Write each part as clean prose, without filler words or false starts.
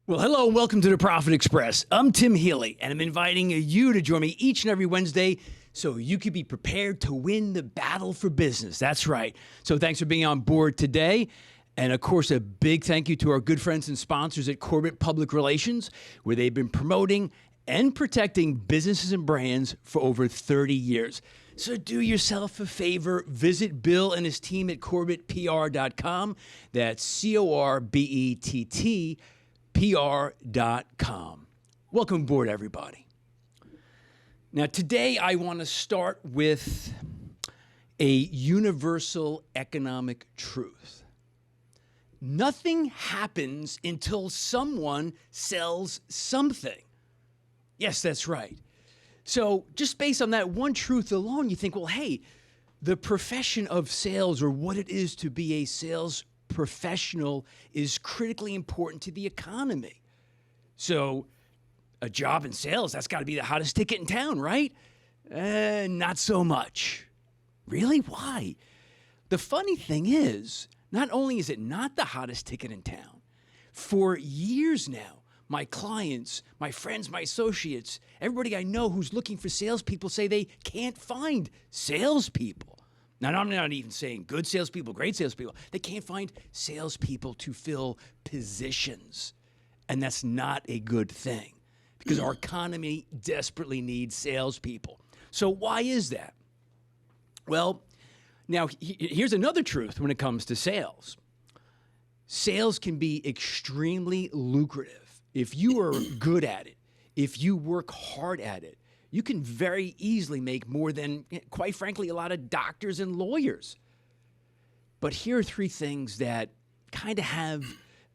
Well, hello and welcome to the Profit Express. I'm Tim Healy, and I'm inviting you to join me each and every Wednesday so you can be prepared to win the battle for business. That's right. So thanks for being on board today. And of course, a big thank you to our good friends and sponsors at Corbett Public Relations, where they've been promoting and protecting businesses and brands for over 30 years. So do yourself a favor, visit Bill and his team at CorbettPR.com. That's CORBETT. PR.com. Welcome aboard, everybody. Now, today I want to start with a universal economic truth. Nothing happens until someone sells something. Yes, that's right. So just based on that one truth alone, you think, well, hey, the profession of sales, or what it is to be a sales professional, is critically important to the economy. So a job in sales, that's got to be the hottest ticket in town, right? Not so much. Really? Why? The funny thing is, not only is it not the hottest ticket in town, for years now, my clients, my friends, my associates, everybody I know who's looking for salespeople say they can't find salespeople. Now, I'm not even saying good salespeople, great salespeople. They can't find salespeople to fill positions. And that's not a good thing, because our economy desperately needs salespeople. So why is that? Well, now here's another truth when it comes to sales. Sales can be extremely lucrative if you are good at it, if you work hard at it. You can very easily make more than, quite frankly, a lot of doctors and lawyers. But here are three things that kind of have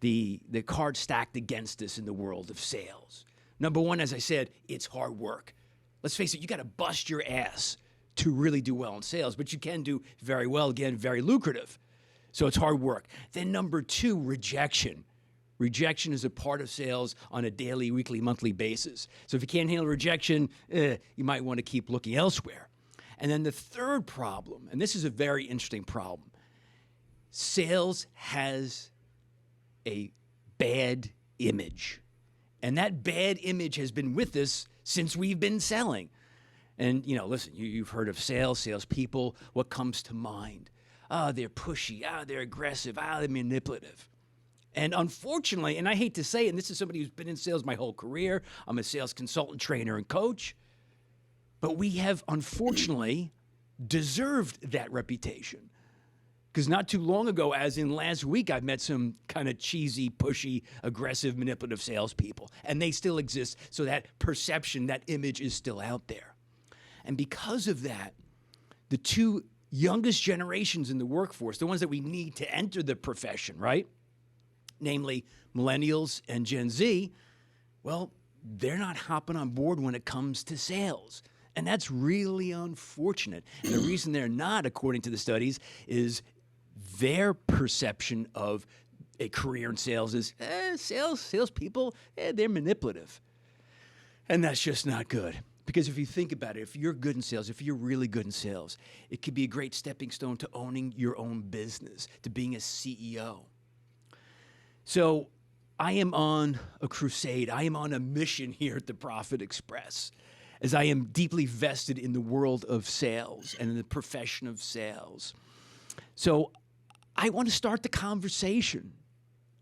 the card stacked against us in the world of sales. Number one, as I said, it's hard work. Let's face it, you got to bust your ass to really do well in sales, but you can do very well, again, very lucrative. So it's hard work. Then number two, rejection. Rejection is a part of sales on a daily, weekly, monthly basis. So if you can't handle rejection, you might want to keep looking elsewhere. And then the third problem, and this is a very interesting problem, sales has a bad image. And that bad image has been with us since we've been selling. And, listen, you've heard of salespeople. What comes to mind? They're pushy. They're aggressive. They're manipulative. And unfortunately, and I hate to say it, and this is somebody who's been in sales my whole career, I'm a sales consultant, trainer, and coach, but we have unfortunately deserved that reputation. Because not too long ago, as in last week, I've met some kind of cheesy, pushy, aggressive, manipulative salespeople, and they still exist, so that perception, that image is still out there. And because of that, the two youngest generations in the workforce, the ones that we need to enter the profession, right? Namely Millennials and Gen Z, well, they're not hopping on board when it comes to sales. And that's really unfortunate. And the reason they're not, according to the studies, is their perception of a career in sales is, salespeople, they're manipulative. And that's just not good. Because if you think about it, if you're good in sales, if you're really good in sales, it could be a great stepping stone to owning your own business, to being a CEO. So I am on a crusade. I am on a mission here at the Profit Express, as I am deeply vested in the world of sales and in the profession of sales. So I want to start the conversation.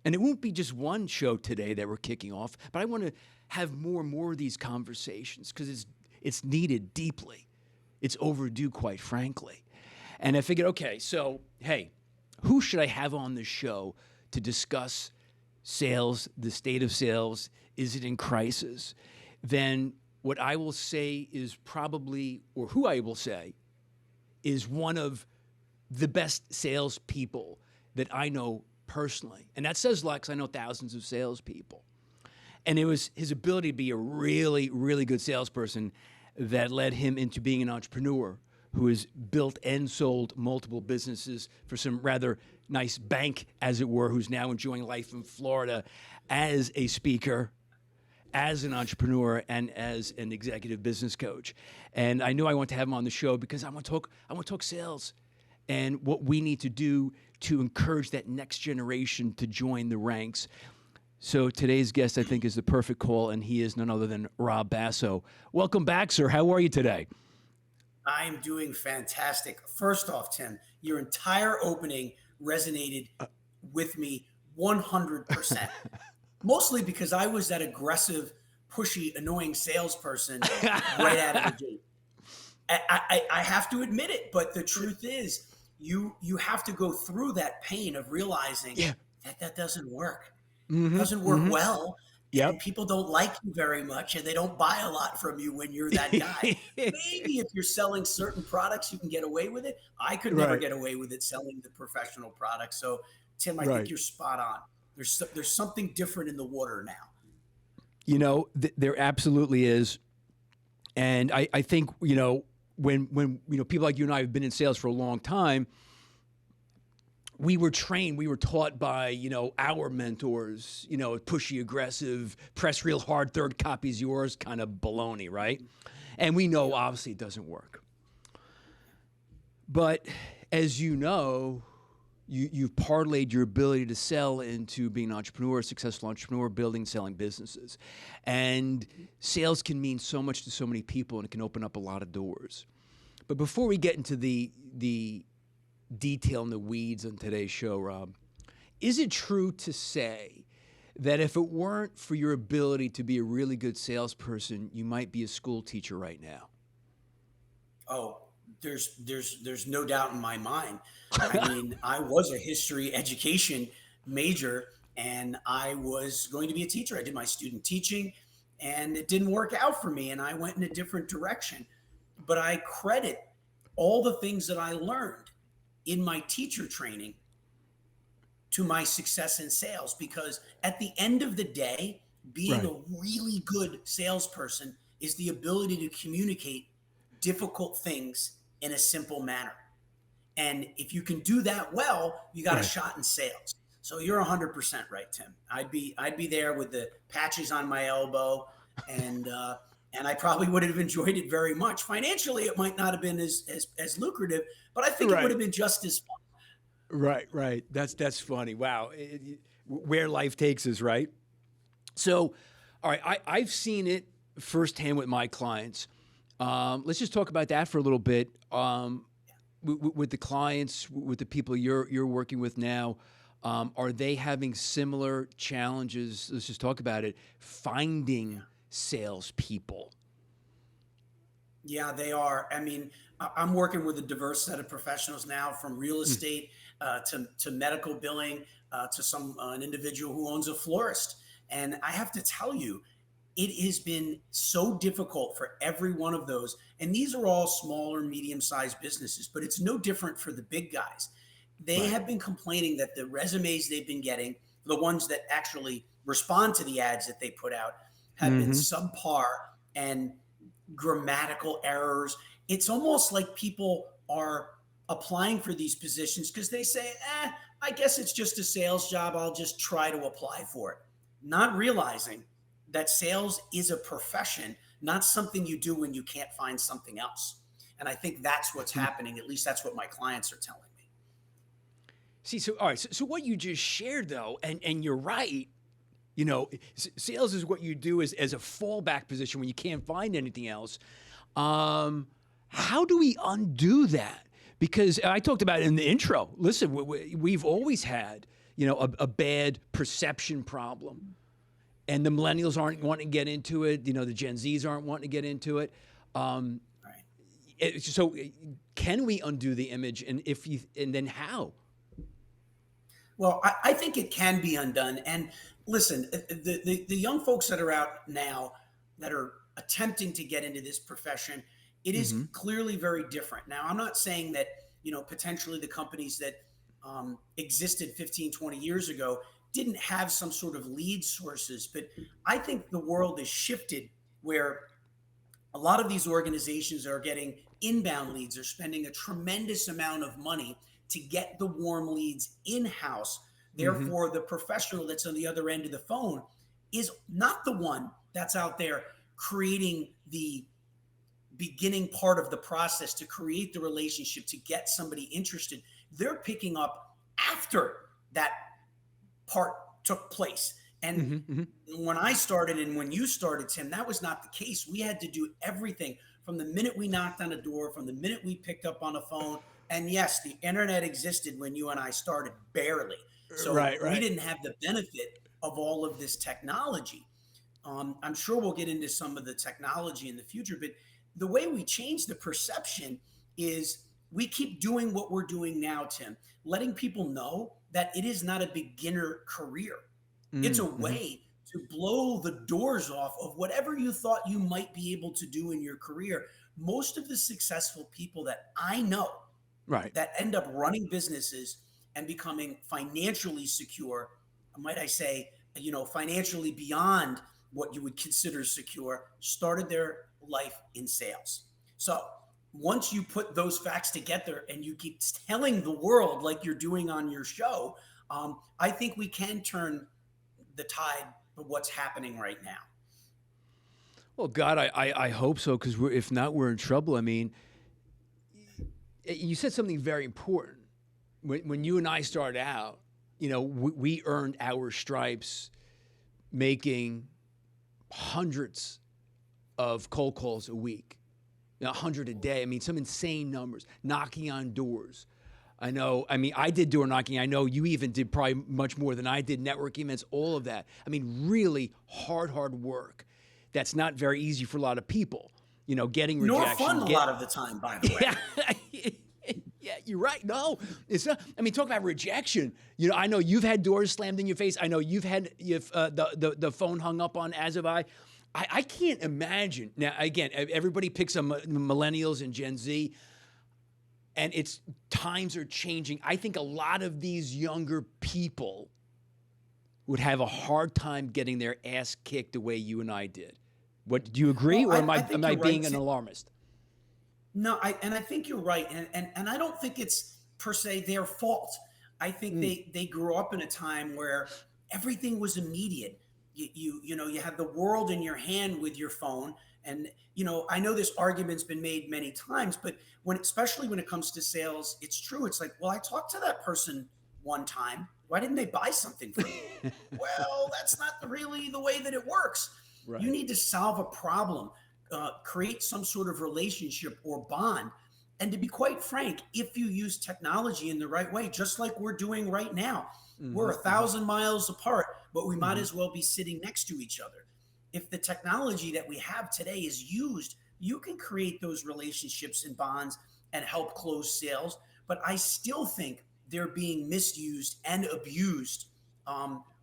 And it won't be just one show today that we're kicking off, but I want to have more and more of these conversations because it's needed deeply. It's overdue, quite frankly. And I figured, okay, so, hey, who should I have on the show to discuss sales, the state of sales? Is it in crisis? Then what I will say is probably, or who I will say, is one of the best salespeople that I know personally. And that says a lot because I know thousands of salespeople. And it was his ability to be a really, really good salesperson that led him into being an entrepreneur who has built and sold multiple businesses for some rather nice bank, as it were, who's now enjoying life in Florida as a speaker, as an entrepreneur, and as an executive business coach. And I knew I wanted to have him on the show because I want to talk sales and what we need to do to encourage that next generation to join the ranks. So today's guest, I think, is the perfect call, and he is none other than Rob Basso. Welcome back, sir. How are you today? I'm doing fantastic. First off, Tim, your entire opening resonated with me 100%. Mostly because I was that aggressive, pushy, annoying salesperson right out of the gate. I have to admit it, but the truth is, you have to go through that pain of realizing Yeah. that that doesn't work. Mm-hmm. Doesn't work Mm-hmm. well, and Yep. people don't like you very much, and they don't buy a lot from you when you're that guy. Maybe if you're selling certain products, you can get away with it. I could never Right. get away with it selling the professional products. So, Tim, I think Right. you're spot on. There's something different in the water now. There absolutely is. And I think, when people like you and I have been in sales for a long time, we were trained, we were taught by, our mentors, pushy, aggressive, press real hard, third copy's yours kind of baloney, right? And we know Yep. obviously it doesn't work. But as you know, you've parlayed your ability to sell into being an entrepreneur, a successful entrepreneur, building, selling businesses. And sales can mean so much to so many people, and it can open up a lot of doors. But before we get into the detail and the weeds on today's show, Rob, is it true to say that if it weren't for your ability to be a really good salesperson, you might be a school teacher right now? Oh, there's no doubt in my mind. I mean, I was a history education major and I was going to be a teacher. I did my student teaching and it didn't work out for me and I went in a different direction. But I credit all the things that I learned in my teacher training to my success in sales because at the end of the day, being Right. a really good salesperson is the ability to communicate difficult things in a simple manner. And if you can do that well, you got a Right. shot in sales. So you're 100% right, Tim. I'd be there with the patches on my elbow, and I probably would have enjoyed it very much. Financially, it might not have been as lucrative, but I think it would Right. have been just as fun. Right. Right. That's funny. Wow. Where life takes us, right? So, all right, I've seen it firsthand with my clients. Let's just talk about that for a little bit. With the clients, with the people you're working with now, are they having similar challenges? Let's just talk about it. Finding salespeople. Yeah, they are. I mean, I'm working with a diverse set of professionals now, from real Mm. estate to medical billing to some an individual who owns a florist. And I have to tell you, it has been so difficult for every one of those. And these are all smaller, medium-sized businesses, but it's no different for the big guys. They Right. have been complaining that the resumes they've been getting, the ones that actually respond to the ads that they put out, have been Mm-hmm. subpar and grammatical errors. It's almost like people are applying for these positions because they say, I guess it's just a sales job. I'll just try to apply for it. Not realizing that sales is a profession, not something you do when you can't find something else. And I think that's what's happening. At least that's what my clients are telling me. See, so all right, so what you just shared though, and you're right. Sales is what you do as a fallback position when you can't find anything else. How do we undo that? Because I talked about it in the intro. Listen, we've always had, a bad perception problem, and the millennials aren't wanting to get into it. The Gen Zs aren't wanting to get into it. Um, Right. so, can we undo the image, and then how? Well, I think it can be undone. And listen, the young folks that are out now that are attempting to get into this profession, it is Mm-hmm. clearly very different. Now, I'm not saying that, potentially the companies that existed 15, 20 years ago didn't have some sort of lead sources, but I think the world has shifted where a lot of these organizations are getting inbound leads, are spending a tremendous amount of money to get the warm leads in house. Mm-hmm. Therefore, the professional that's on the other end of the phone is not the one that's out there creating the beginning part of the process to create the relationship to get somebody interested. They're picking up after that part took place. And Hmm. Hmm. when I started and when you started, Tim, that was not the case. We had to do everything from the minute we knocked on a door, from the minute we picked up on a phone. And yes, the internet existed when you and I started, barely. So Right, we right. didn't have the benefit of all of this technology. I'm sure we'll get into some of the technology in the future, but the way we change the perception is we keep doing what we're doing now, Tim, letting people know that it is not a beginner career. It's a Mm-hmm. way to blow the doors off of whatever you thought you might be able to do in your career. Most of the successful people that I know Right. that end up running businesses and becoming financially secure, might I say, financially beyond what you would consider secure, started their life in sales. So once you put those facts together and you keep telling the world like you're doing on your show, I think we can turn the tide of what's happening right now. Well, God, I hope so, because if not, we're in trouble. I mean, you said something very important. When you and I started out, we earned our stripes making hundreds of cold calls a week, 100 a day. I mean, some insane numbers, knocking on doors. I know. I mean, I did door knocking. I know you even did probably much more than I did, networking events, all of that. I mean, really hard work. That's not very easy for a lot of people. Getting Nor fun rejection, a lot of the time, by the way. yeah, yeah, you're right. No, it's not. I mean, talk about rejection. I know you've had doors slammed in your face. I know you've had the phone hung up on. As have I. I can't imagine. Now, again, everybody picks on millennials and Gen Z, and it's times are changing. I think a lot of these younger people would have a hard time getting their ass kicked the way you and I did. What do you agree, Well, or I, am I I think am I you're right. being an alarmist? No, I think you're right, and I don't think it's per se their fault. I think Mm, they grew up in a time where everything was immediate. You have the world in your hand with your phone, and I know this argument's been made many times, but especially when it comes to sales, it's true. It's like, well, I talked to that person one time. Why didn't they buy something from me? Well, that's not really the way that it works. You right. need to solve a problem, create some sort of relationship or bond. And to be quite frank, if you use technology in the right way, just like we're doing right now, we're Hmm. a Hmm. thousand miles apart, but we might Hmm. as well be sitting next to each other. If the technology that we have today is used, you can create those relationships and bonds and help close sales. But I still think they're being misused and abused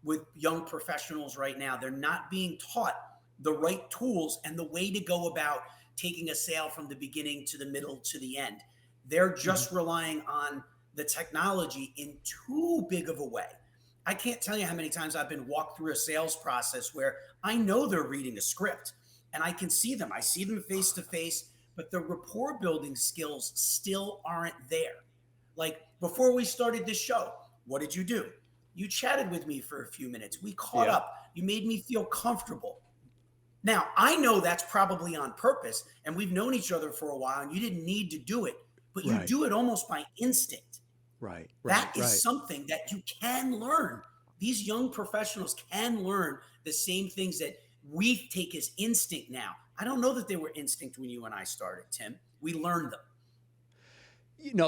with young professionals right now. They're not being taught the right tools and the way to go about taking a sale from the beginning to the middle to the end. They're Hmm. just relying on the technology in too big of a way. I can't tell you how many times I've been walked through a sales process where I know they're reading a script and I can see them. I see them face to face, but the rapport building skills still aren't there. Like before we started this show, what did you do? You chatted with me for a few minutes. We caught Yeah. up. You made me feel comfortable. Now, I know that's probably on purpose, and we've known each other for a while, and you didn't need to do it, but you Right. do it almost by instinct. Right. Right. That is Right. something that you can learn. These young professionals can learn the same things that we take as instinct now. I don't know that they were instinct when you and I started, Tim. We learned them.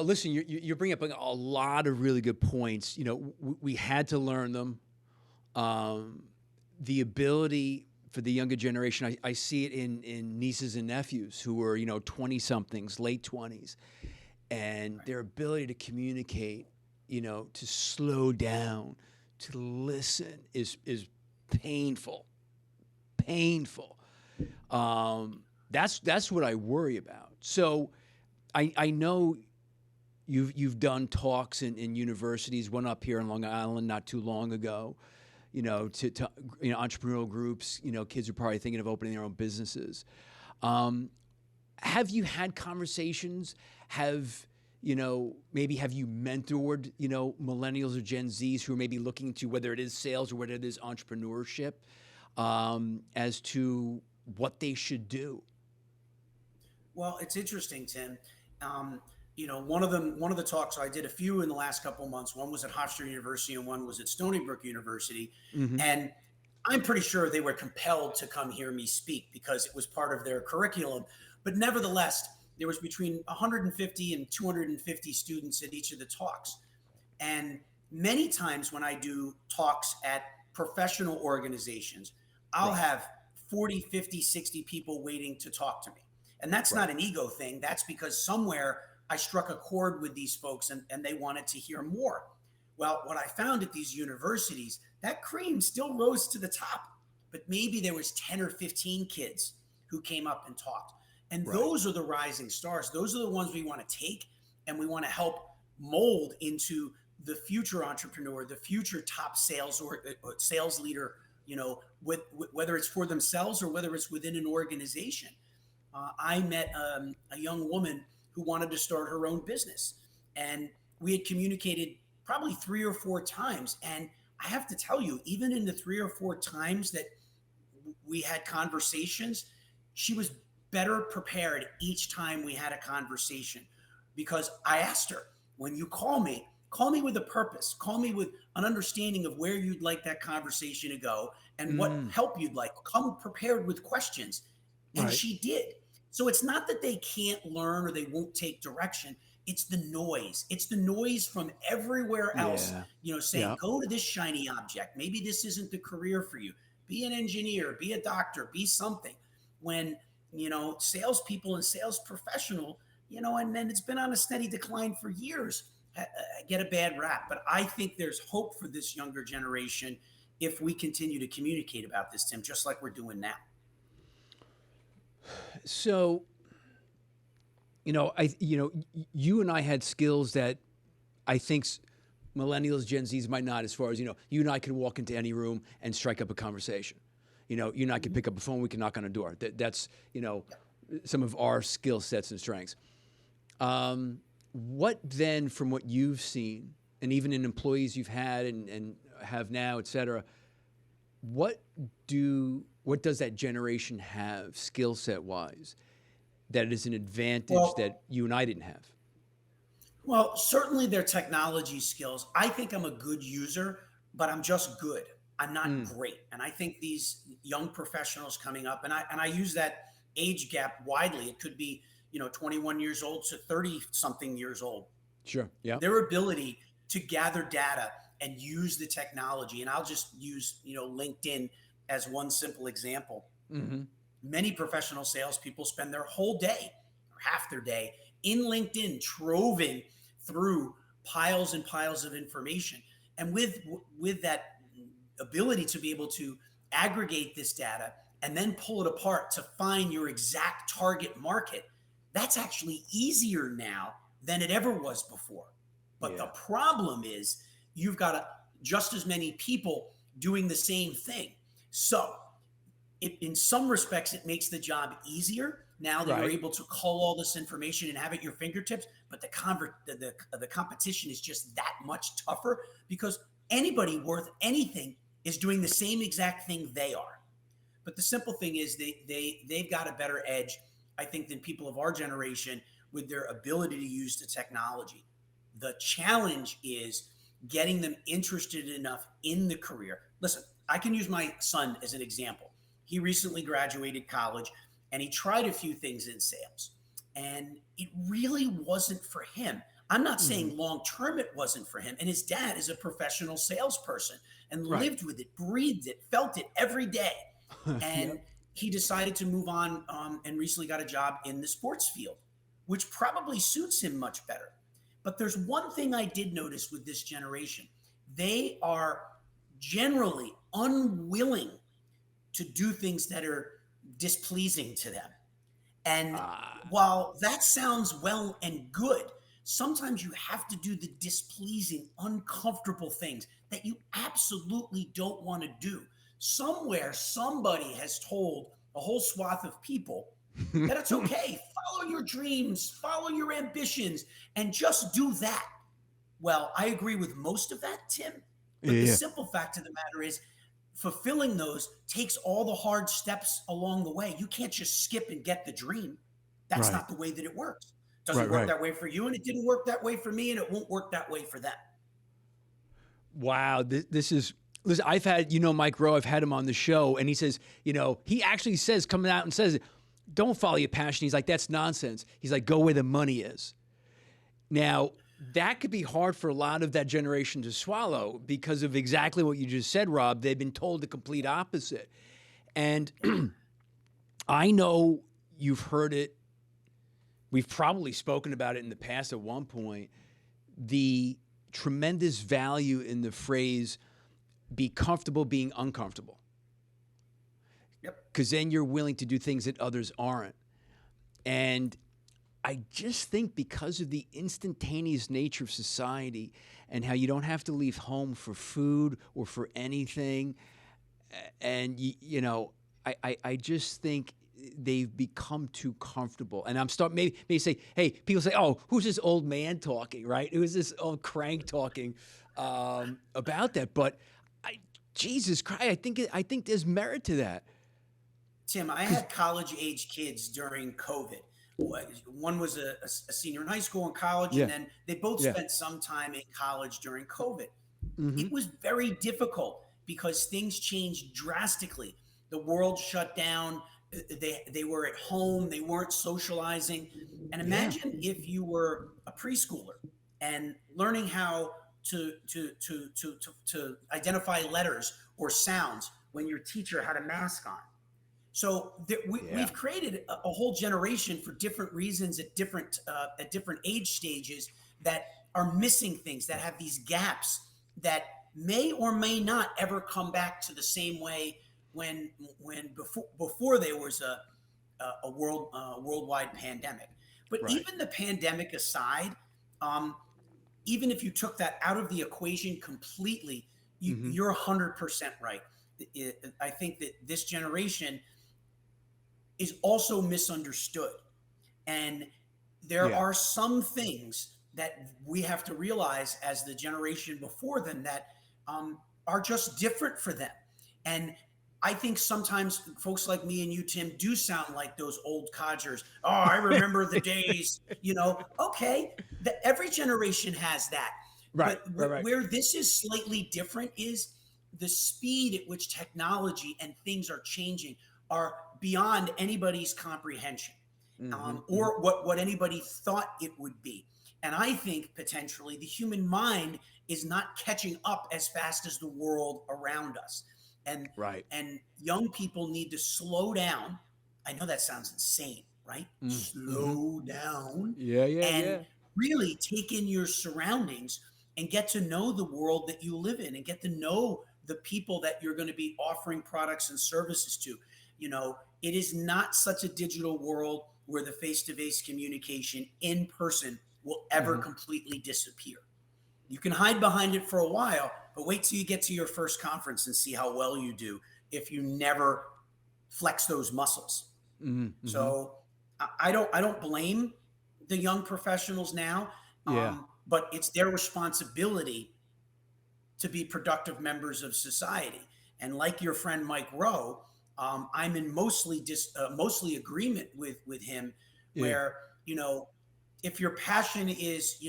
Listen, you're bringing up a lot of really good points. We had to learn them. Um, the ability for the younger generation, I see it in nieces and nephews who are 20 somethings, late 20s, and Right. their ability to communicate, to slow down, to listen is painful, painful. That's what I worry about. So I know you've done talks in universities, one up here in Long Island not too long ago, to entrepreneurial groups, kids are probably thinking of opening their own businesses. Um, have you had conversations? Maybe have you mentored, millennials or Gen Zs who are maybe looking to whether it is sales or whether it is entrepreneurship, as to what they should do? Well, it's interesting, Tim. Um, one of the talks I did a few in the last couple of months. One was at Hofstra University, and one was at Stony Brook University. Hmm. And I'm pretty sure they were compelled to come hear me speak because it was part of their curriculum. But nevertheless, there was between 150 and 250 students at each of the talks. And many times when I do talks at professional organizations, I'll Right. have 40, 50, 60 people waiting to talk to me. And that's Right. not an ego thing. That's because somewhere I struck a chord with these folks and they wanted to hear more. Well, what I found at these universities, that cream still rose to the top, but maybe there was 10 or 15 kids who came up and talked. And Right. those are the rising stars. Those are the ones we want to take and we want to help mold into the future entrepreneur, the future top sales or sales leader, whether it's for themselves or whether it's within an organization. I met a young woman who wanted to start her own business, and we had communicated probably 3 or 4 times. And I have to tell you, even in the 3 or 4 times that we had conversations, she was better prepared each time we had a conversation because I asked her, when you call me with a purpose, call me with an understanding of where you'd like that conversation to go and what Mm, help you'd like. Come prepared with questions. And right. she did. So it's not that they can't learn or they won't take direction. It's the noise. It's the noise from everywhere else, Yeah. saying, Yeah. go to this shiny object. Maybe this isn't the career for you. Be an engineer, be a doctor, be something. When, salespeople and sales professional, and then it's been on a steady decline for years, get a bad rap. But I think there's hope for this younger generation if we continue to communicate about this, Tim, just like we're doing now. So, you and I had skills that I think millennials, Gen Zs might not, as far as, you and I could walk into any room and strike up a conversation. You and I could Mhm. pick up a phone, we can knock on a door. That's, some of our skill sets and strengths. What then, from what you've seen, and even in employees you've had and have now, et cetera, what what does that generation have skill set wise that is an advantage Well, that you and I didn't have? Well, certainly their technology skills. I think I'm a good user, but I'm just good. I'm not Mm, great. And I think these young professionals coming up, and I use that age gap widely. It could be, 21 years old to 30 something years old. sure. Yeah. Their ability to gather data and use the technology. And I'll just use, LinkedIn as one simple example. Hmm. Many professional salespeople spend their whole day or half their day in LinkedIn, troving through piles and piles of information. And with that ability to be able to aggregate this data and then pull it apart to find your exact target market, that's actually easier now than it ever was before. But the Yeah. problem is you've got just as many people doing the same thing. So in some respects, it makes the job easier now that you're Right. able to cull all this information and have it at your fingertips. But the competition is just that much tougher because anybody worth anything is doing the same exact thing they are. But the simple thing is they've got a better edge, I think, than people of our generation with their ability to use the technology. The challenge is getting them interested enough in the career. Listen, I can use my son as an example. He recently graduated college and he tried a few things in sales, and it really wasn't for him. I'm not Hmm. saying long term it wasn't for him. And his dad is a professional salesperson and Right. lived with it, breathed it, felt it every day. Yep. And he decided to move on and recently got a job in the sports field, which probably suits him much better. But there's one thing I did notice with this generation: they are generally unwilling to do things that are displeasing to them. And Ah, while that sounds well and good, sometimes you have to do the displeasing, uncomfortable things that you absolutely don't want to do. Somewhere, somebody has told a whole swath of people that it's okay, follow your dreams, follow your ambitions, and just do that. Well, I agree with most of that, Tim. But the yeah. simple fact of the matter is, fulfilling those takes all the hard steps along the way. You can't just skip and get the dream. That's Right. not the way that it works. It doesn't Right. work Right. that way for you, and it didn't work that way for me, and it won't work that way for them. Wow. This is Listen, I've had, Mike Rowe, I've had him on the show, and he says, he actually says, coming out and says, don't follow your passion. He's like, that's nonsense. He's like, go where the money is. Now, that could be hard for a lot of that generation to swallow because of exactly what you just said, Rob. They've been told the complete opposite. And I know you've heard it. We've probably spoken about it in the past at one point. The tremendous value in the phrase, be comfortable being uncomfortable. Yep. Because then you're willing to do things that others aren't. And I just think because of the instantaneous nature of society and how you don't have to leave home for food or for anything, and I just think they've become too comfortable. And I'm starting maybe say, hey, people say, oh, who's this old man talking, right? Who's this old crank talking about that? But Jesus Christ, I think there's merit to that. Tim, I had college-age kids during COVID. One was a senior in high school and college, and then they both spent some time in college during COVID. Mm-hmm. It was very difficult because things changed drastically. The world shut down. They were at home. They weren't socializing. And imagine if you were a preschooler and learning how to identify letters or sounds when your teacher had a mask on. So we've created a whole generation for different reasons at different age stages that are missing things, that have these gaps that may or may not ever come back to the same way when before there was a worldwide pandemic. But even the pandemic aside, even if you took that out of the equation completely, you're 100% right. I think that this generation is also misunderstood. And there are some things that we have to realize as the generation before them that are just different for them. And I think sometimes folks like me and you, Tim, do sound like those old codgers. Oh, I remember the days, okay, every generation has that. Right, but where this is slightly different is the speed at which technology and things are changing are beyond anybody's comprehension, or what anybody thought it would be. And I think potentially the human mind is not catching up as fast as the world around us. And young people need to slow down. I know that sounds insane, right? Slow down. And really take in your surroundings and get to know the world that you live in and get to know the people that you're going to be offering products and services to. It is not such a digital world where the face-to-face communication in person will ever completely disappear. You can hide behind it for a while, but wait till you get to your first conference and see how well you do if you never flex those muscles. So I don't blame the young professionals now, but it's their responsibility to be productive members of society. And like your friend Mike Rowe, I'm in mostly agreement with him, where if your passion is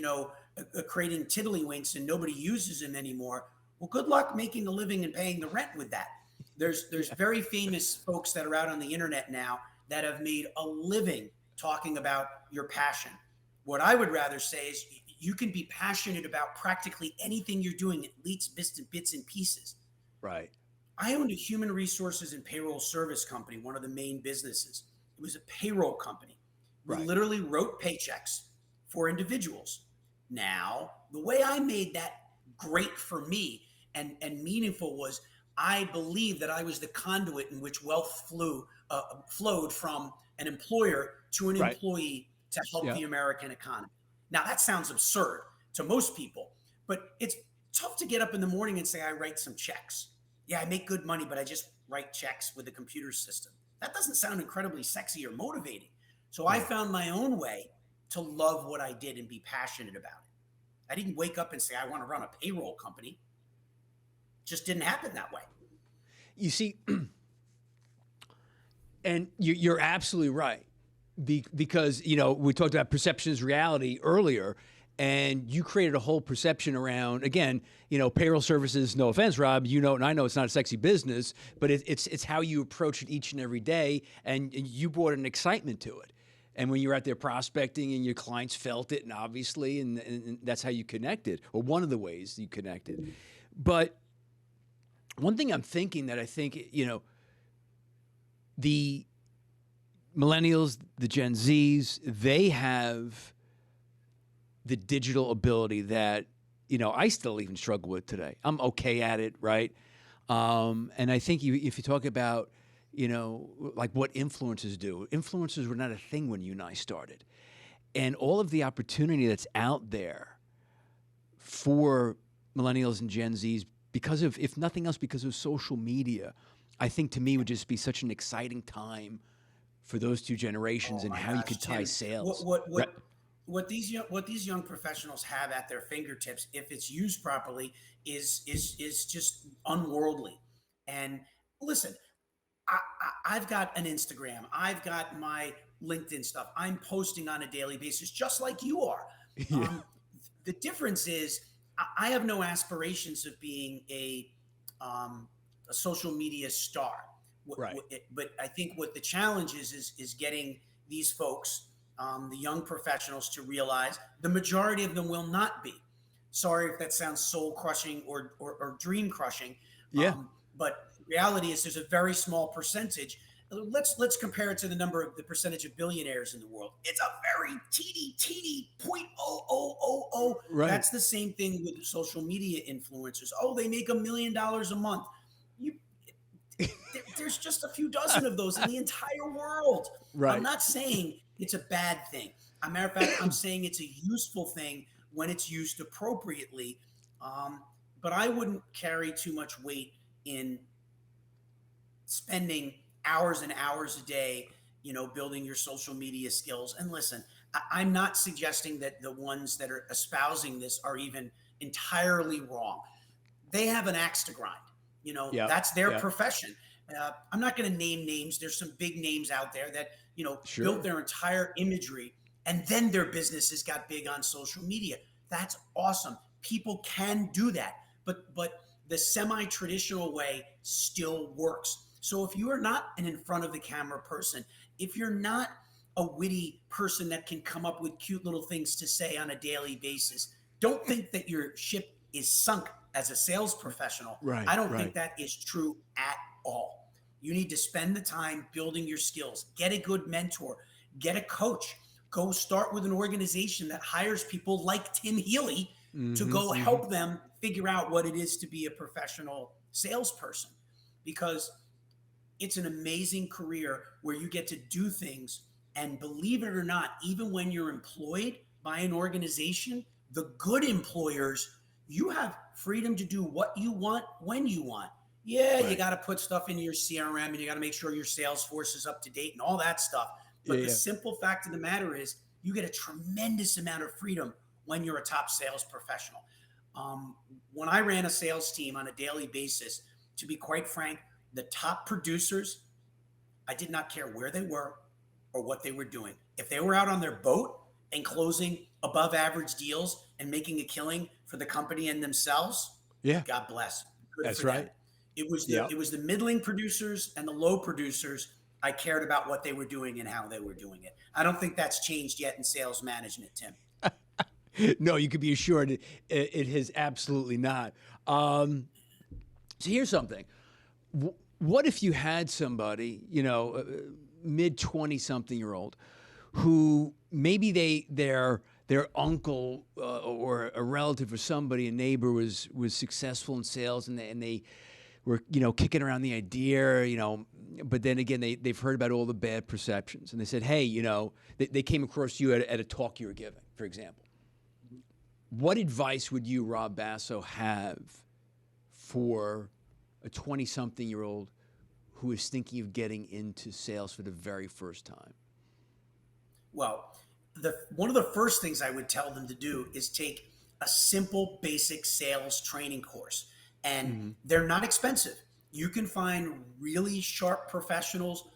creating tiddlywinks and nobody uses them anymore, well, good luck making a living and paying the rent with that. There's very famous folks that are out on the internet now that have made a living talking about your passion. What I would rather say is you can be passionate about practically anything you're doing, at least bits and pieces. Right. I owned a human resources and payroll service company, one of the main businesses. It was a payroll company. We literally wrote paychecks for individuals. Now, the way I made that great for me and meaningful was I believed that I was the conduit in which wealth flowed from an employer to an employee to help the American economy. Now, that sounds absurd to most people, but it's tough to get up in the morning and say, I write some checks. Yeah, I make good money, but I just write checks with a computer system. That doesn't sound incredibly sexy or motivating. So I found my own way to love what I did and be passionate about it. I didn't wake up and say, I want to run a payroll company. It just didn't happen that way. You see, and you're absolutely right. Because, we talked about perception is reality earlier. And you created a whole perception around, again, payroll services, no offense, Rob, and I know it's not a sexy business, but it's how you approach it each and every day. And you brought an excitement to it. And when you're out there prospecting and your clients felt it, and obviously, and that's how you connected, or one of the ways you connected. But one thing I'm thinking that I think, the millennials, the Gen Zs, they have the digital ability that, I still even struggle with today. I'm okay at it, right? And I think if you talk about, like what influencers do, influencers were not a thing when you and I started. And all of the opportunity that's out there for millennials and Gen Zs, because of, if nothing else, because of social media, I think to me would just be such an exciting time for those two generations, and how you could tie Tim, sales. what these young professionals have at their fingertips, if it's used properly, is just unworldly. And listen, I've got an Instagram, I've got my LinkedIn stuff. I'm posting on a daily basis, just like you are. Yeah. The difference is, I have no aspirations of being a social media star. Right. But I think what the challenge is getting these folks, the young professionals, to realize the majority of them will not be. Sorry if that sounds soul crushing or dream crushing. Yeah. But reality is, there's a very small percentage. Let's compare it to the percentage of billionaires in the world. It's a very teeny 0.0000. Right. That's the same thing with social media influencers. Oh, they make $1 million a month. There's just a few dozen of those in the entire world. Right. I'm not saying it's a bad thing. As a matter of fact, I'm saying it's a useful thing when it's used appropriately. But I wouldn't carry too much weight in spending hours and hours a day, building your social media skills. And listen, I'm not suggesting that the ones that are espousing this are even entirely wrong. They have an axe to grind. That's their profession. I'm not going to name names. There's some big names out there that, Sure. built their entire imagery, and then their businesses got big on social media. That's awesome. People can do that, but the semi-traditional way still works. So if you are not an in front of the camera person, if you're not a witty person that can come up with cute little things to say on a daily basis, don't think that your ship is sunk as a sales professional. Right. I don't think that is true at all. You need to spend the time building your skills, get a good mentor, get a coach, go start with an organization that hires people like Tim Healy to go help them figure out what it is to be a professional salesperson, because it's an amazing career where you get to do things. And believe it or not, even when you're employed by an organization, the good employers, you have freedom to do what you want when you want. Yeah, you got to put stuff into your CRM, and you got to make sure your Salesforce is up to date and all that stuff. But the simple fact of the matter is, you get a tremendous amount of freedom when you're a top sales professional. When I ran a sales team on a daily basis, to be quite frank, the top producers, I did not care where they were or what they were doing. If they were out on their boat and closing above average deals and making a killing for the company and themselves, God bless. Good. That's right. Them. It was the middling producers and the low producers. I cared about what they were doing and how they were doing it. I don't think that's changed yet in sales management, Tim. No, you could be assured it has absolutely not. So here's something. What if you had somebody, mid 20-something-year-old, who maybe their uncle or a relative or somebody, a neighbor, was successful in sales, and they were kicking around the idea, but then again they've heard about all the bad perceptions, and they said, hey, they came across you at a talk you were giving, for example. What advice would you, Rob Basso, have for a 20-something-year-old who is thinking of getting into sales for the very first time? Well, one of the first things I would tell them to do is take a simple, basic sales training course. And they're not expensive. You can find really sharp professionals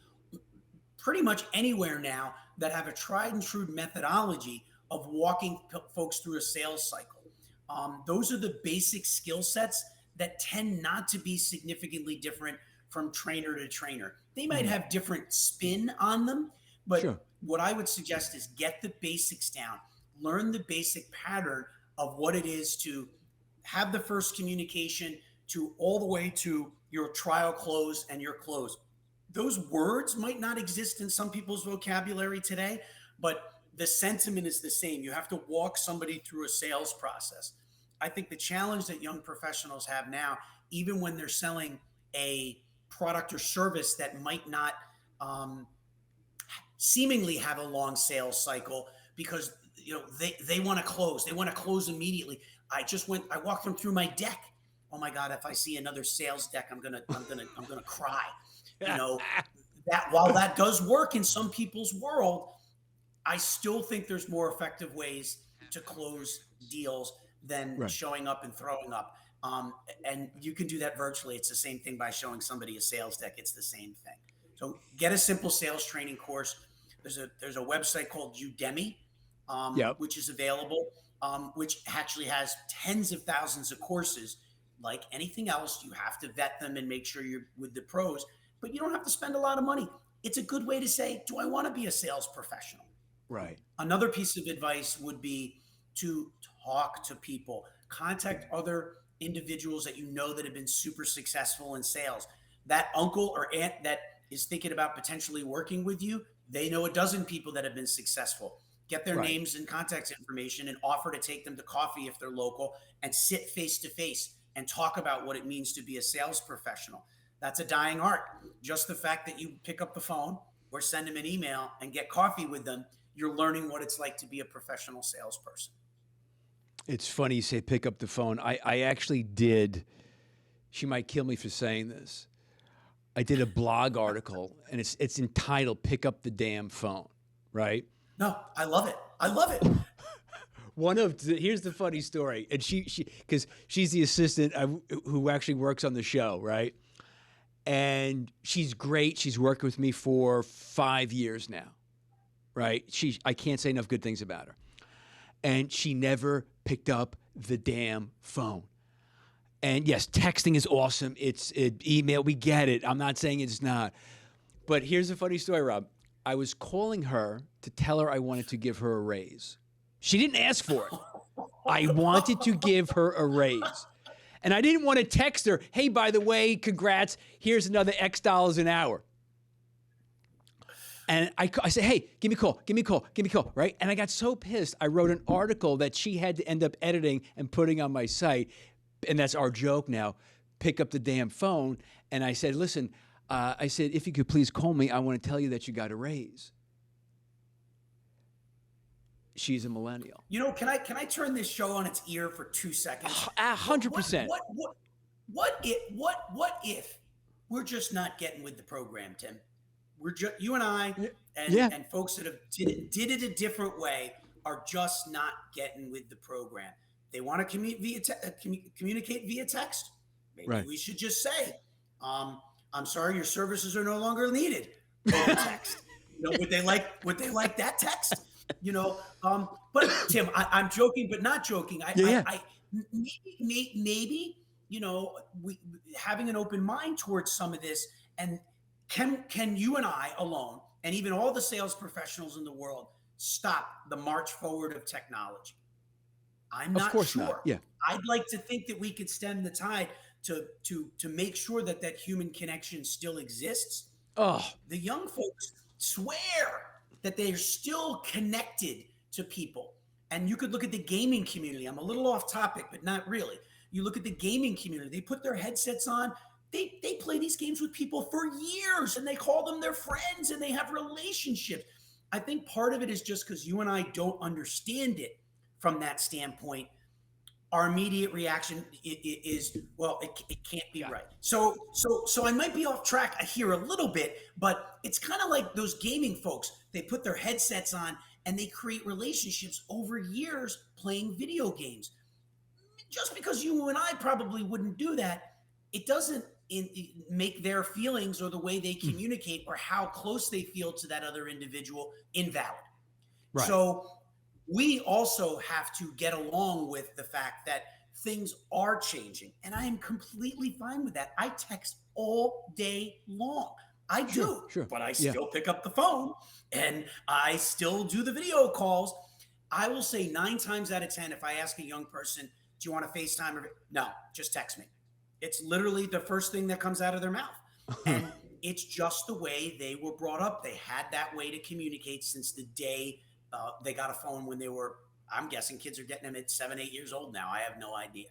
pretty much anywhere now that have a tried and true methodology of walking folks through a sales cycle. Those are the basic skill sets that tend not to be significantly different from trainer to trainer. They might have different spin on them, but Sure. what I would suggest is get the basics down, learn the basic pattern of what it is to have the first communication to all the way to your trial close and your close. Those words might not exist in some people's vocabulary today, but the sentiment is the same. You have to walk somebody through a sales process. I think the challenge that young professionals have now, even when they're selling a product or service that might not seemingly have a long sales cycle, because they want to close. They want to close immediately. I walked them through my deck. Oh my God, if I see another sales deck, I'm gonna cry. That while that does work in some people's world, I still think there's more effective ways to close deals than showing up and throwing up. And you can do that virtually. It's the same thing by showing somebody a sales deck. It's the same thing. So get a simple sales training course. There's a website called Udemy, which is available, which actually has tens of thousands of courses. Like anything else, you have to vet them and make sure you're with the pros, but you don't have to spend a lot of money. It's a good way to say, do I want to be a sales professional? Right. Another piece of advice would be to talk to people, contact other individuals that that have been super successful in sales. That uncle or aunt that is thinking about potentially working with you, they know a dozen people that have been successful. Get their names and contact information and offer to take them to coffee if they're local and sit face to face and talk about what it means to be a sales professional. That's a dying art. Just the fact that you pick up the phone or send them an email and get coffee with them, you're learning what it's like to be a professional salesperson. It's funny you say pick up the phone. I actually did. She might kill me for saying this. I did a blog article, and it's entitled "Pick Up the Damn Phone." Right? No, I love it. I love it. Here's the funny story, and she because she's the assistant who actually works on the show, right? And she's great. She's worked with me for 5 years now, right? I can't say enough good things about her, and she never picked up the damn phone. And yes, texting is awesome. It's email. We get it. I'm not saying it's not, but here's a funny story, Rob. I was calling her to tell her I wanted to give her a raise. She didn't ask for it. I wanted to give her a raise. And I didn't want to text her, hey, by the way, congrats, here's another X dollars an hour. And I said, hey, give me a call, right? And I got so pissed, I wrote an article that she had to end up editing and putting on my site. And that's our joke now, pick up the damn phone. And I said, listen, I said, if you could please call me, I want to tell you that you got a raise. She's a millennial. Can I turn this show on its ear for 2 seconds? 100%. What if we're just not getting with the program, Tim? We're just you and I and folks that have did it a different way are just not getting with the program. They want to communicate via text. Maybe we should just say, "I'm sorry, your services are no longer needed." Via text. Would they like that text? But Tim, I'm joking, but not joking. Maybe we having an open mind towards some of this, and can you and I alone, and even all the sales professionals in the world, stop the march forward of technology? I'm not sure. Not. Yeah. I'd like to think that we could stem the tide to make sure that human connection still exists. Oh, the young folks swear that they are still connected to people. And you could look at the gaming community. I'm a little off topic, but not really. You look at the gaming community. They put their headsets on. They play these games with people for years, and they call them their friends, and they have relationships. I think part of it is just because you and I don't understand it from that standpoint. Our immediate reaction is, well, it can't be right. So I might be off track here a little bit, but it's kind of like those gaming folks. They put their headsets on and they create relationships over years playing video games. Just because you and I probably wouldn't do that, it doesn't make their feelings or the way they communicate or how close they feel to that other individual invalid. Right. So we also have to get along with the fact that things are changing. And I am completely fine with that. I text all day long. I Sure, do, sure. but I Yeah. still pick up the phone and I still do the video calls. I will say 9 times out of 10, if I ask a young person, do you want to FaceTime? No, just text me. It's literally the first thing that comes out of their mouth. And it's just the way they were brought up. They had that way to communicate since the day they got a phone when they were, I'm guessing kids are getting them at 7, 8 years old now. I have no idea.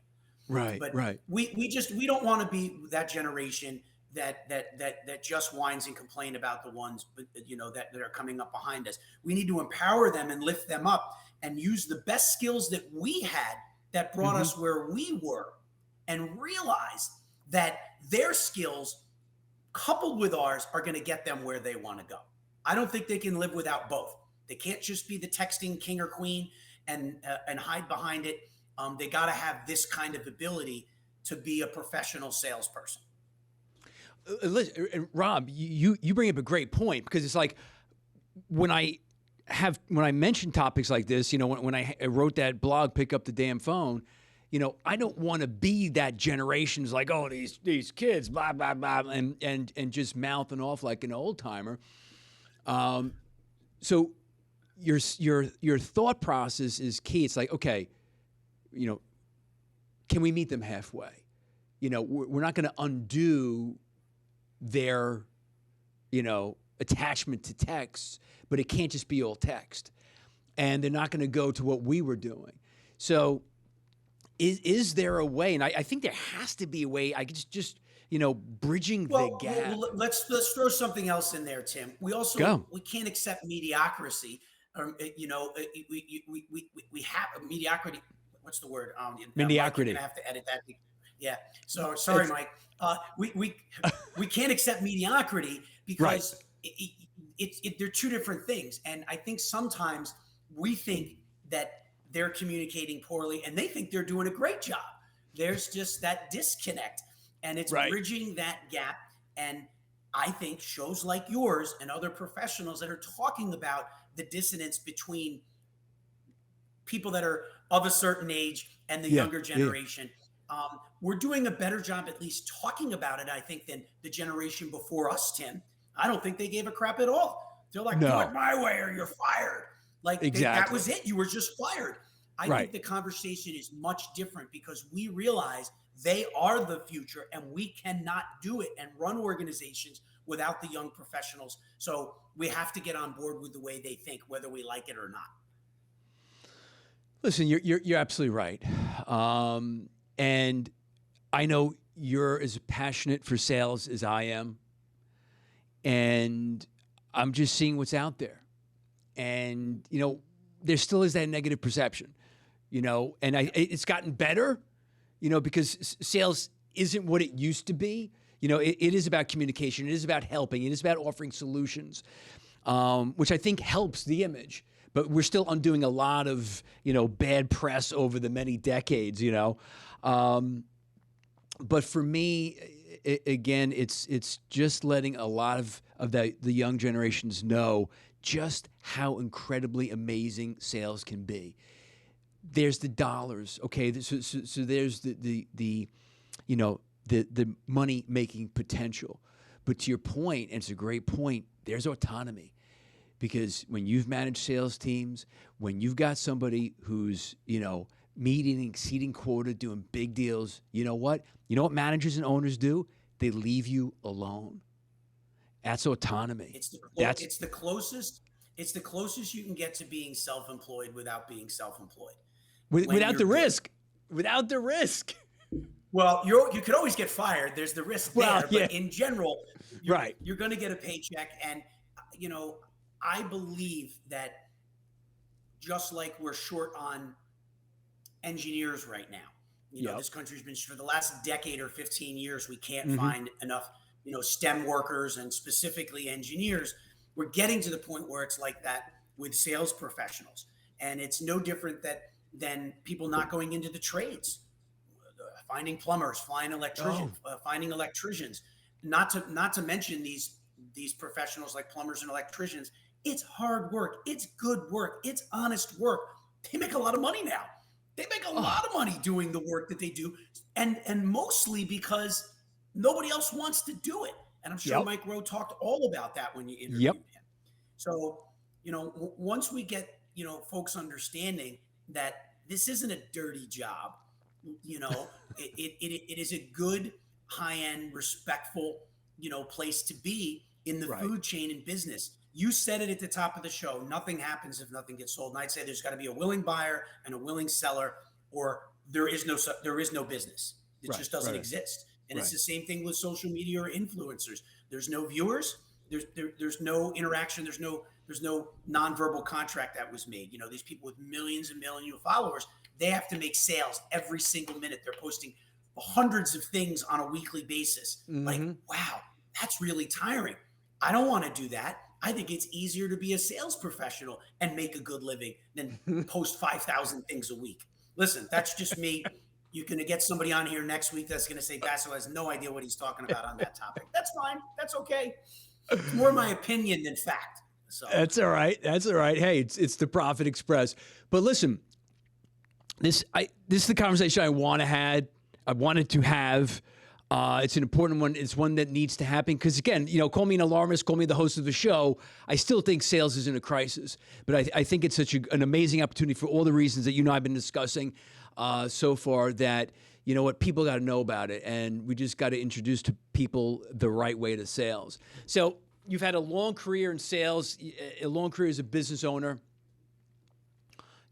Right, But right. we don't want to be that generation that just whines and complain about the ones that are coming up behind us. We need to empower them and lift them up and use the best skills that we had that brought Hmm. us where we were, and realize that their skills coupled with ours are going to get them where they want to go. I don't think they can live without both. They can't just be the texting king or queen and hide behind it. They got to have this kind of ability to be a professional salesperson. Listen, Rob, you bring up a great point, because it's like when I mention topics like this, when I wrote that blog, pick up the damn phone, I don't want to be that generation's like, oh, these kids, blah blah blah, and just mouthing off like an old timer. So your thought process is key. It's like, okay, can we meet them halfway? We're not going to undo their, attachment to text, but it can't just be all text. And they're not going to go to what we were doing. So is there a way? And I think there has to be a way. I could just bridging the gap. Let's throw something else in there, Tim. We can't accept mediocrity. We have mediocrity. What's the word? Mediocrity. Mike, I have to edit that. Yeah. So sorry, Mike. We can't accept mediocrity because they're two different things. And I think sometimes we think that they're communicating poorly and they think they're doing a great job. There's just that disconnect, and it's bridging that gap. And I think shows like yours and other professionals that are talking about the dissonance between people that are of a certain age and the younger generation. We're doing a better job at least talking about it, I think, than the generation before us, Tim. I don't think they gave a crap at all. They're like, do it my way or you're fired. Like that was it. You were just fired. I think the conversation is much different because we realize they are the future and we cannot do it and run organizations without the young professionals. So we have to get on board with the way they think, whether we like it or not. Listen, you're absolutely right. And I know you're as passionate for sales as I am. And I'm just seeing what's out there. And, there still is that negative perception, and it's gotten better, because sales isn't what it used to be. It is about communication. It is about helping. It is about offering solutions, which I think helps the image. But we're still undoing a lot of, bad press over the many decades, But for me, again, it's just letting a lot of the young generations know just how incredibly amazing sales can be. There's the dollars, okay? So there's the money making potential. But to your point, and it's a great point, there's autonomy. Because when you've managed sales teams, when you've got somebody who's, meeting and exceeding quota, doing big deals, you know what? You know what managers and owners do? They leave you alone. That's autonomy. It's the closest you can get to being self-employed without being self-employed. Without the risk. Without the risk. Well, you could always get fired. There's the risk there, but in general, you're going to get a paycheck. And, I believe that just like we're short on engineers right now, this country's been for the last decade or 15 years, we can't find enough, STEM workers and specifically engineers. We're getting to the point where it's like that with sales professionals. And it's no different than people not going into the trades, finding plumbers, finding electricians, not to mention these professionals like plumbers and electricians. It's hard work. It's good work. It's honest work. they make a lot of money now. They make a lot of money doing the work that they do, and mostly because nobody else wants to do it. And I'm sure Yep. Mike Rowe talked all about that when you Yep. interviewed him. So, once we get, folks understanding that this isn't a dirty job, it is a good, high end, respectful, place to be in the Right. food chain and business. You said it at the top of the show. Nothing happens if nothing gets sold. And I'd say there's got to be a willing buyer and a willing seller, or there is no business. It Right. just doesn't Right. exist. And Right. it's the same thing with social media or influencers. There's no viewers. There's no interaction. There's no nonverbal contract that was made. These people with millions and millions of followers, they have to make sales every single minute. They're posting hundreds of things on a weekly basis. Like, wow, that's really tiring. I don't want to do that. I think it's easier to be a sales professional and make a good living than post 5,000 things a week. Listen, that's just me. You can get somebody on here next week that's going to say Basso has no idea what he's talking about on that topic. That's fine. That's okay. It's more my opinion than fact. So That's all right. That's all right. Hey, it's the Profit Express. But listen, this is the conversation I wanted to have. It's an important one. It's one that needs to happen because, again, call me an alarmist, call me the host of the show. I still think sales is in a crisis, but I think it's such an amazing opportunity for all the reasons that I've been discussing so far. That what people got to know about it, and we just got to introduce to people the right way to sales. So you've had a long career in sales, a long career as a business owner.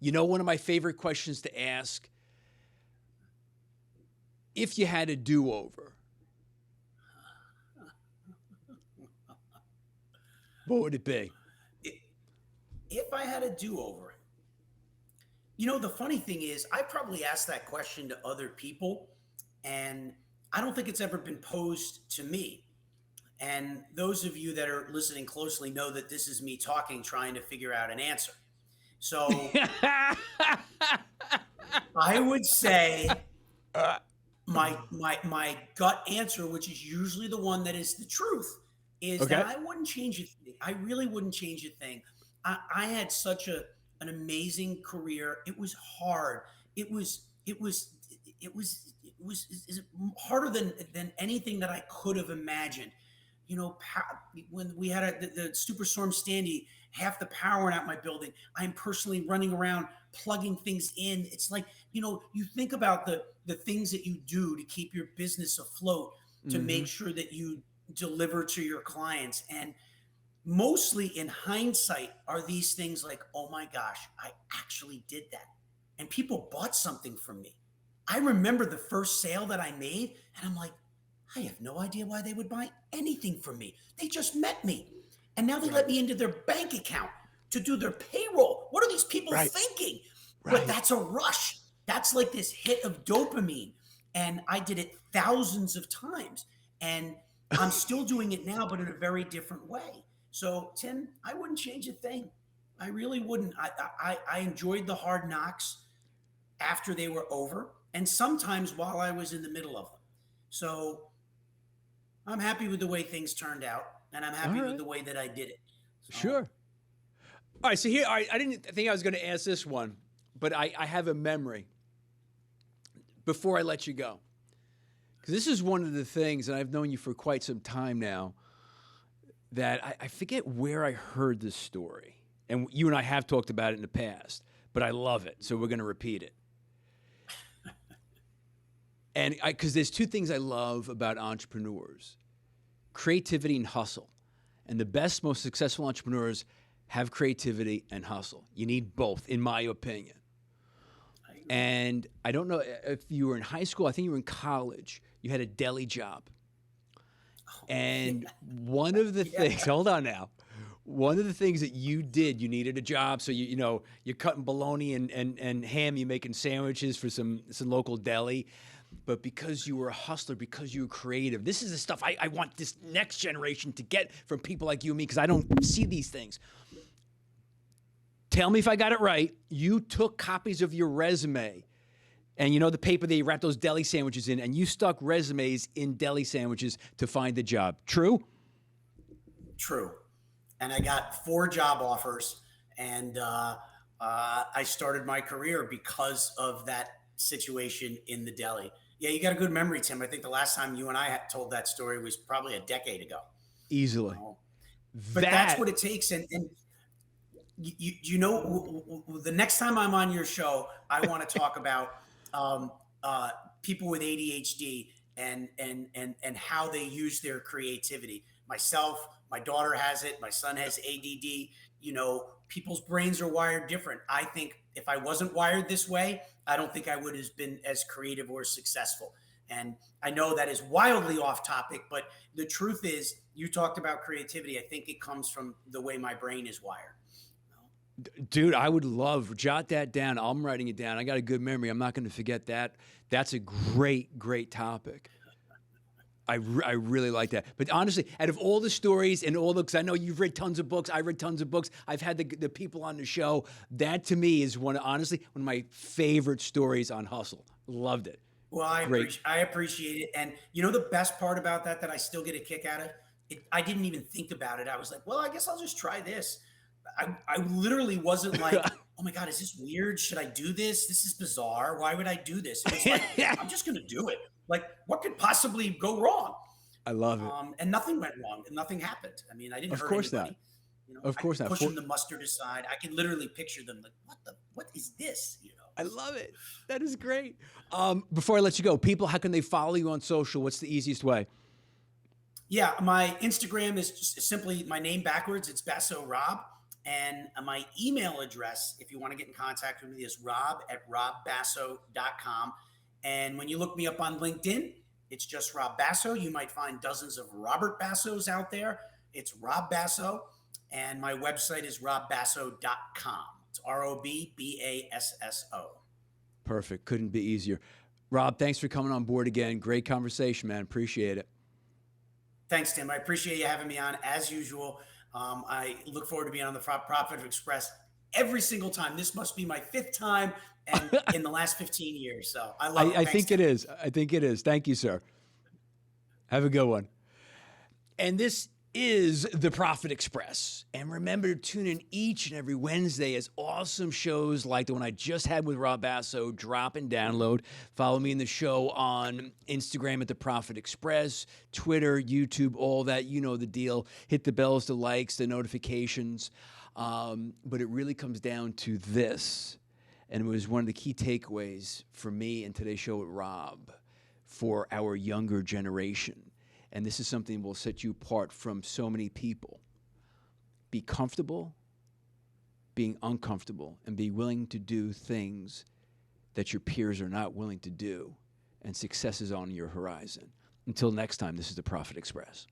One of my favorite questions to ask: if you had a do-over, what would it be? if I had a do-over, the funny thing is, I probably asked that question to other people, and I don't think it's ever been posed to me. And those of you that are listening closely know that this is me talking, trying to figure out an answer. So I would say my gut answer, which is usually the one that is the truth, is that I wouldn't change a thing. I really wouldn't change a thing. I had such an amazing career. It was hard. It was harder than anything that I could have imagined. When we had the Superstorm Sandy, half the power went out my building. I'm personally running around plugging things in. It's like, you think about the things that you do to keep your business afloat, to make sure that you deliver to your clients. And mostly in hindsight are these things like, oh my gosh, I actually did that. And people bought something from me. I remember the first sale that I made, and I'm like, I have no idea why they would buy anything from me. They just met me. And now they let me into their bank account to do their payroll. What are these people thinking? But that's a rush. That's like this hit of dopamine. And I did it thousands of times. And I'm still doing it now, but in a very different way. So, Tim, I wouldn't change a thing. I really wouldn't. I enjoyed the hard knocks after they were over, and sometimes while I was in the middle of them. So I'm happy with the way things turned out, and I'm happy with the way that I did it. So, Sure. All right. So here, I didn't think I was going to ask this one, but I have a memory before I let you go. Because this is one of the things, and I've known you for quite some time now, that I forget where I heard this story. And you and I have talked about it in the past, but I love it. So we're going to repeat it. And because there's two things I love about entrepreneurs: creativity and hustle. And the best, most successful entrepreneurs have creativity and hustle. You need both, in my opinion. And I don't know if you were in high school, I think you were in college, you had a deli job. And one of the things, hold on now, one of the things that you did, you needed a job. So, you're cutting bologna and ham, you're making sandwiches for some local deli. But because you were a hustler, because you were creative, this is the stuff I want this next generation to get from people like you and me, because I don't see these things. Tell me if I got it right. You took copies of your resume and the paper that you wrap those deli sandwiches in, and you stuck resumes in deli sandwiches to find a job. True? True. And I got 4 job offers, and I started my career because of that situation in the deli. Yeah, you got a good memory, Tim. I think the last time you and I had told that story was probably a decade ago. Easily. Oh, but that's That what it takes. And you know, the next time I'm on your show, I want to talk about um, people with ADHD and how they use their creativity. Myself, my daughter has it. My son has ADD. You know, people's brains are wired different. I think if I wasn't wired this way, I don't think I would have been as creative or successful. And I know that is wildly off topic, but the truth is, you talked about creativity. I think it comes from the way my brain is wired. Dude, I would love, jot that down. I'm writing it down. I got a good memory. I'm not going to forget that. That's a great topic. I really like that. But honestly, out of all the stories and all the, because I know you've read tons of books, I've read tons of books, I've had the people on the show, that to me is honestly, one of my favorite stories on hustle. Loved it. Well, I appreciate it. And you know, the best part about that I still get a kick out of it, I didn't even think about it. I was like, well, I guess I'll just try this. I literally wasn't like, oh my God, is this weird? Should I do this? This is bizarre. Why would I do this? It was like, I'm just going to do it. Like, what could possibly go wrong? I love it. And nothing went wrong and nothing happened. I mean, I didn't hurt anybody. You know, of course not. Pushing the mustard aside. I can literally picture them like, what is this? You know, I love it. That is great. Before I let you go, people, how can they follow you on social? What's the easiest way? Yeah, my Instagram is just simply my name backwards. It's Basso Rob. And my email address, if you want to get in contact with me, is rob@robbasso.com. And when you look me up on LinkedIn, it's just Rob Basso. You might find dozens of Robert Bassos out there. It's Rob Basso. And my website is robbasso.com. It's ROBBASSO. Perfect. Couldn't be easier. Rob, thanks for coming on board again. Great conversation, man. Appreciate it. Thanks, Tim. I appreciate you having me on as usual. I look forward to being on the Profit Express every single time. This must be my 5th time and in the last 15 years. So I love it. I think it is. I think it is. Thank you, sir. Have a good one. And this is the Profit Express. And remember to tune in each and every Wednesday as awesome shows like the one I just had with Rob Basso drop and download. Follow me in the show on Instagram at the Profit Express, Twitter, YouTube, all that. You know the deal. Hit the bells, the likes, the notifications. But it really comes down to this. And it was one of the key takeaways for me in today's show with Rob for our younger generation. And this is something that will set you apart from so many people. Be comfortable being uncomfortable and be willing to do things that your peers are not willing to do, and success is on your horizon. Until next time, this is the Profit Express.